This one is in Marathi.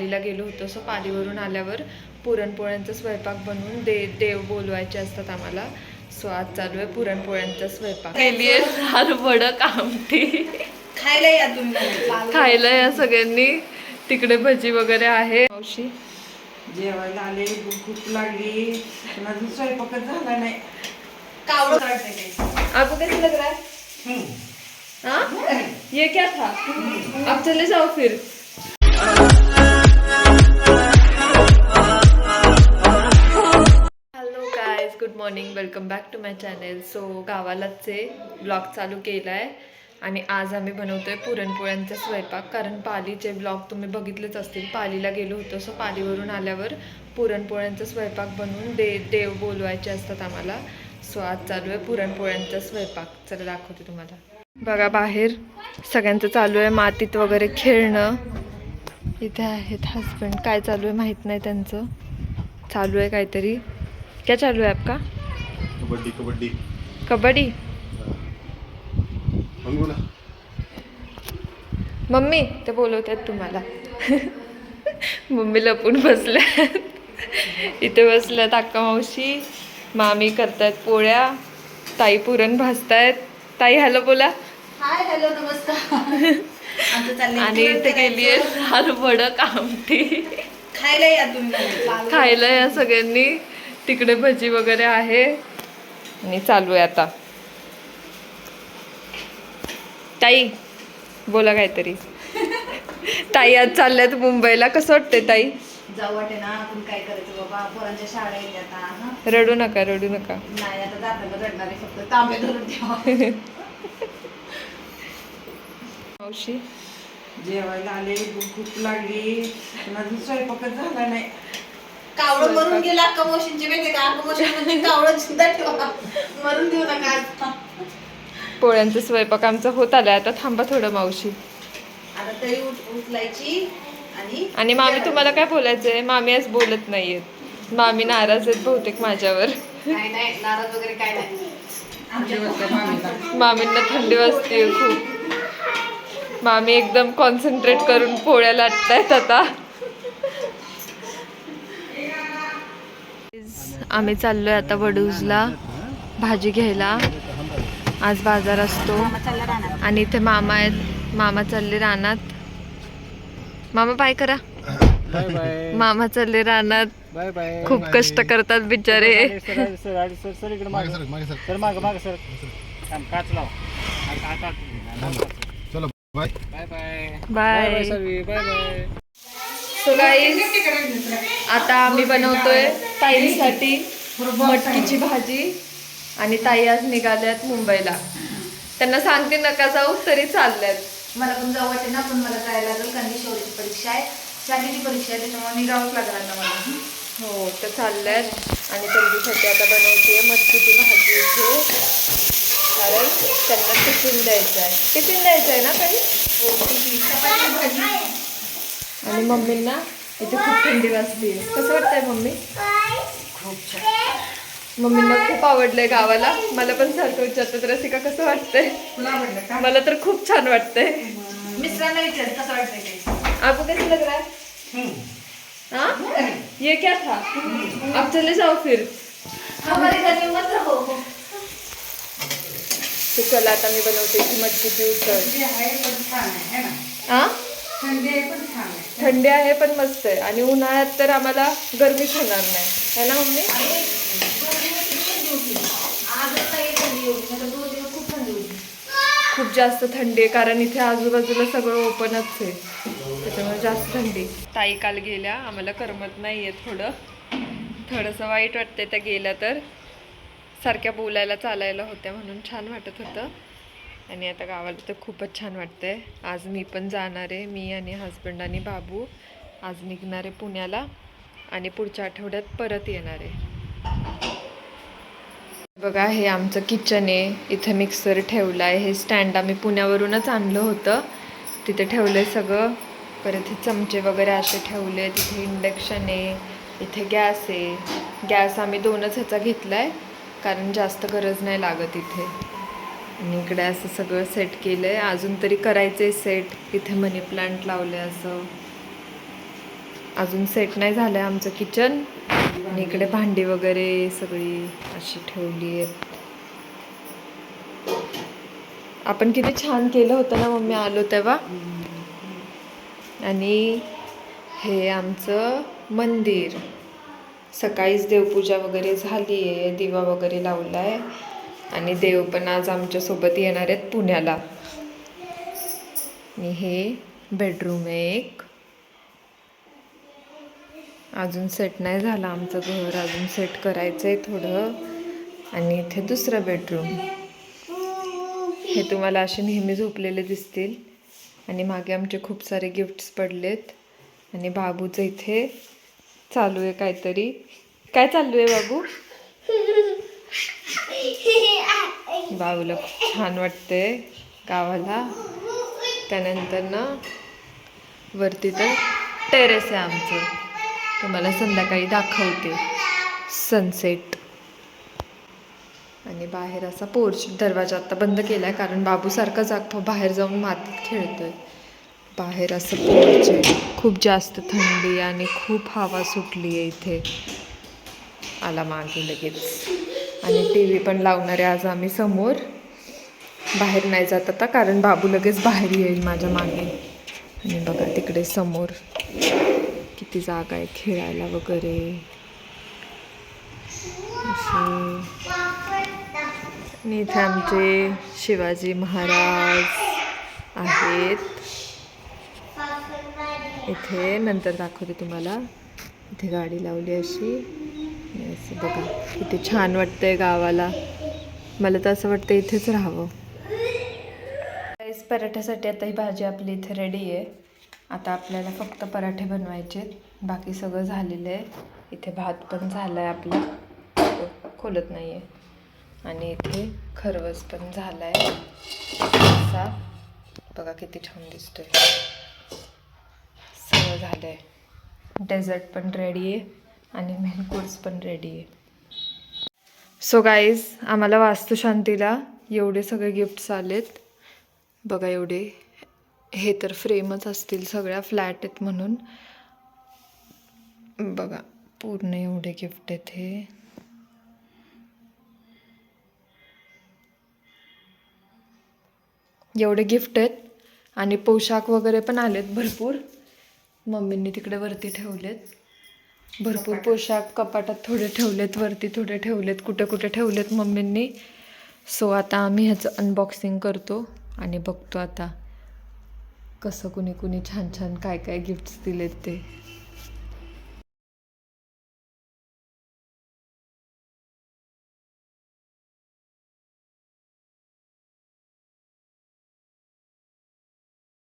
पालीला गेलो होतो. सो पालीवरून आल्यावर पुरणपोळ्यांचा स्वयंपाक बनवून देव बोलवायचे असतात आम्हाला. सो आज चालू आहे पुरणपोळ्यांचा स्वयंपाक. केली आहे हरभडक आमटी. खायला या तुम्ही, खायला या सगळ्यांनी. तिकडे भजी वगैरे आहे. मावशी जेवायला आले, भूक लागली पण अजून स्वयंपाकच झाला नाही. कावडं आपको कैसे लग रहा है? हाँ? ये क्या था? अब चले जाओ फिर. Hello guys, good morning, welcome back to my channel. So गावालाच ब्लॉग चालू केला आहे आणि आज आम्ही बनवतोय पुरणपोळ्यांचा स्वयंपाक. कारण पालीचे ब्लॉग तुम्ही बघितलेच असतील. पालीला गेलो होतो. सो पालीवरून आल्यावर पुरणपोळ्यांचा स्वयंपाक बनवून देव बोलवायचे असतात आम्हाला. सो आज चालू आहे पुरणपोळ्यांचा स्वयंपाक. चला दाखवते तुम्हाला. बघा बाहेर सगळ्यांचं चालू आहे मातीत वगैरे खेळणं. इथे आहेत हस्बंड. काय चालू आहे माहीत नाही त्यांचं. चालू आहे काहीतरी. क्या चालू आहे आपका? कबड्डी कबड्डी कबड्डी. मम्मी ते बोलवतात तुम्हाला. मम्मी लपून बसल्या. इथे बसल्यात अक्का मावशी. मामी करतायत पोळ्या. ताई पुरण भाजतायत. ताई हॅलो बोला. हाय, हॅलो, नमस्कार. आणि इथे गेली आहे हरभडक आमटी. खायला या तुम्ही, खायला या सगळ्यांनी. तिकडे भजी वगैरे आहे आणि चालू आहे आता. ताई बोला काहीतरी. ताई आज चालल्यात मुंबईला. कसं वाटतंय ताई? जाऊ वाटे ना. आपण काय करायचं बाबा, पोरांच्या शाळा येतात आता. रडू नका रडू नका. नाही आता जाताना रडणार आहे, फक्त तांबे धरून ठेवा. मावशी जेवायला आले, भूक लागली पण अजून स्वयंपाकच झाला नाही. कावळं मरून गेला अक्का मावशींची, माहिती का? अक्का मावशी कावळं चिंता ठेवा, मरून देऊ नका. पोळ्यांचा स्वयंपाक आमचा होत आलाय. आता थांबा थोडं मावशी. आता तरी उचलायची आणि मामी तुम्हाला काय बोलायचंय? मामी आज बोलत नाहीयेत. मामी नाराज आहेत बहुतेक माझ्यावर. काय नाही, नाराज वगैरे काय नाही. मामींना थंडी वाजते खूप. मामी एकदम कॉन्सन्ट्रेट करून पोळ्या लाटतायत आता. आम्ही चाललोय आता वडूजला भाजी घ्यायला. आज बाजार असतो आणि इथे मामा आहेत. मामा चालले रानात. मामा बाय करा. मामा चालले रानात. खूप कष्ट करतात बिचारे. बाय. सो गाईज, आता आम्ही बनवतोय ताईंसाठी मटकीची भाजी. आणि ताई आज निघाल्यात मुंबईला. त्यांना सांगते नका जाऊ तरी चालल्यात. मला पण जाऊ वाटे ना, पण मला जायला लागेल कारण की शेवटची परीक्षा आहे, शाळेची परीक्षा आहे, त्याच्यामुळे निघावंच लागणार ना मला. हो तर चालल्यात. आणि त्यांच्यासाठी आता बनवते मटकीची भाजी इथे. कारण त्यांना टिफिन द्यायचं आहे. टिफिन द्यायचं आहे ना काही. चपाती भाजी. आणि मम्मींना इथे खूप थंडी वाजते. कसं वाटतंय मम्मी? खूप छान. मम्मींना खूप आवडलंय गावाला. मला पण सारखं विचारतात रसिका कसं वाटतंय. तुला आवडलं का? मला तर खूप छान वाटतंय. मिस्टरांना विचार कसं वाटतंय ते. आपको कैसे लग रहा है? हाँ? ये क्या था? अब चले जाओ फिर. हमारे घर में मत रहो. तो चला आता मी बनवते की मटकीची उसळ. थंडी आहे पण छान आहे, है ना? हा? थंडी आहे पण छान आहे. थंडी आहे पण मस्त आहे. आणि उन्हाळ्यात तर आम्हाला गरमीच होणार नाही, है ना मम्मी? खूप जास्त थंडी आहे कारण इथे आजूबाजूला सगळं ओपनच आहे, त्याच्यामुळे जास्त थंडी. ताई काल गेल्या, आम्हाला करमत नाहीये. थोडंसं वाईट वाटतंय त्या गेल्या तर. सारख्या बोलायला चालायला होत्या म्हणून छान वाटत होतं. आणि आता गावाला तर खूपच छान वाटतंय. आज मी पण जाणार आहे. मी आणि हस्बंड आणि बाबू आज निघणार आहे पुण्याला आणि पुढच्या आठवड्यात परत येणार आहे. बघा हे आमचं किचन आहे. इथे मिक्सर ठेवला आहे. हे स्टँड आम्ही पुण्यावरूनच आणलं होतं, तिथे ठेवलं आहे सगळं. परत हे चमचे वगैरे असे ठेवले. तिथे इंडक्शन आहे. इथे गॅस आहे. गॅस आम्ही 2च ह्याचा घेतला आहे कारण जास्त गरज नाही लागत इथे. आणि इकडे असं सगळं सेट केलं आहे. अजून तरी करायचं आहे सेट. इथे मनी प्लांट लावले असं. अजून सेट नाही झालं आहे आमचं किचन. आणि इकडे भांडी वगैरे सगळी अशी ठेवली आहेत. आपण किती छान केलं होतं ना मम्मी आलो तेव्हा. आणि हे आमचं मंदिर. सकाळीच देवपूजा वगैरे झाली आहे, दिवा वगैरे लावला आहे. आणि देव पण आज आमच्यासोबत येणार आहेत पुण्याला. आणि हे बेडरूम आहे एक. अजून सेट नाही झालं आमचं घर, अजून सेट करायचं आहे थोडं. आणि इथे दुसरं बेडरूम. हे तुम्हाला असे नेहमी झोपलेले दिसतील. आणि मागे आमचे खूप सारे गिफ्ट्स पडलेत. आणि बाबूचं इथे चालू आहे काहीतरी. काय चालू आहे बाबू? बाबूला खूप छान वाटते गावाला. त्यानंतर ना वरती तर टेरेस आहे आमचं. तुम्हाला संध्याकाळी दाखवते सनसेट. आणि बाहेर असा पोर्च. दरवाजा आता बंद केला आहे कारण बाबू सारखा बाहेर जाऊन मातीत खेळतोय. बाहेर असं पोर्च आहे. खूप जास्त थंडी आणि खूप हवा सुटली आहे इथे. आला मागे लगेच. आणि टी व्ही पण लावणार आहे आज आम्ही समोर. बाहेर नाही जात आता कारण बाबू लगेच बाहेर येईल माझ्या मागे. आणि बघा तिकडे समोर किती जागा आहे खेळायला वगैरे. आणि इथे आमचे शिवाजी महाराज आहेत. इथे नंतर दाखवते तुम्हाला. इथे गाडी लावली अशी. आणि असं बघा किती छान वाटतंय गावाला. मला तर असं वाटतं इथेच राहावं. पराठ्यासाठी आता ही भाजी आपली इथे रेडी आहे. आता आपल्याला फक्त पराठे बनवायचे. बाकी सगळं झालेलं आहे. इथे भात पण झाला आहे आपला. खोलत नाही आहे. आणि इथे खरवस पण झाला आहे असा. बघा किती छान दिसतोय. सगळं झालं आहे. डेझर्ट पण रेडी आहे. आणि मेन कोर्स पण रेडी आहे. सो गाईज आम्हाला वास्तुशांतीला एवढे सगळे गिफ्ट्स आलेत. बघा एवढे. हे तर फ्रेमच असतील, सगळ्या फ्लॅट आहेत म्हणून. बघा पूर्ण एवढे गिफ्ट आहेत हे. एवढे गिफ्ट आहेत. आणि पोशाख वगैरे पण आलेत भरपूर. मम्मींनी तिकडे वरती ठेवलेत. भरपूर पोशाख कपाटात थोडे ठेवलेत, वरती थोडे ठेवलेत, कुठे कुठे ठेवलेत मम्मींनी. सो आता आम्ही ह्याचं अनबॉक्सिंग करतो आणि बघतो आता कसं कुणी कुणी छान छान काय काय गिफ्ट्स दिलेत ते.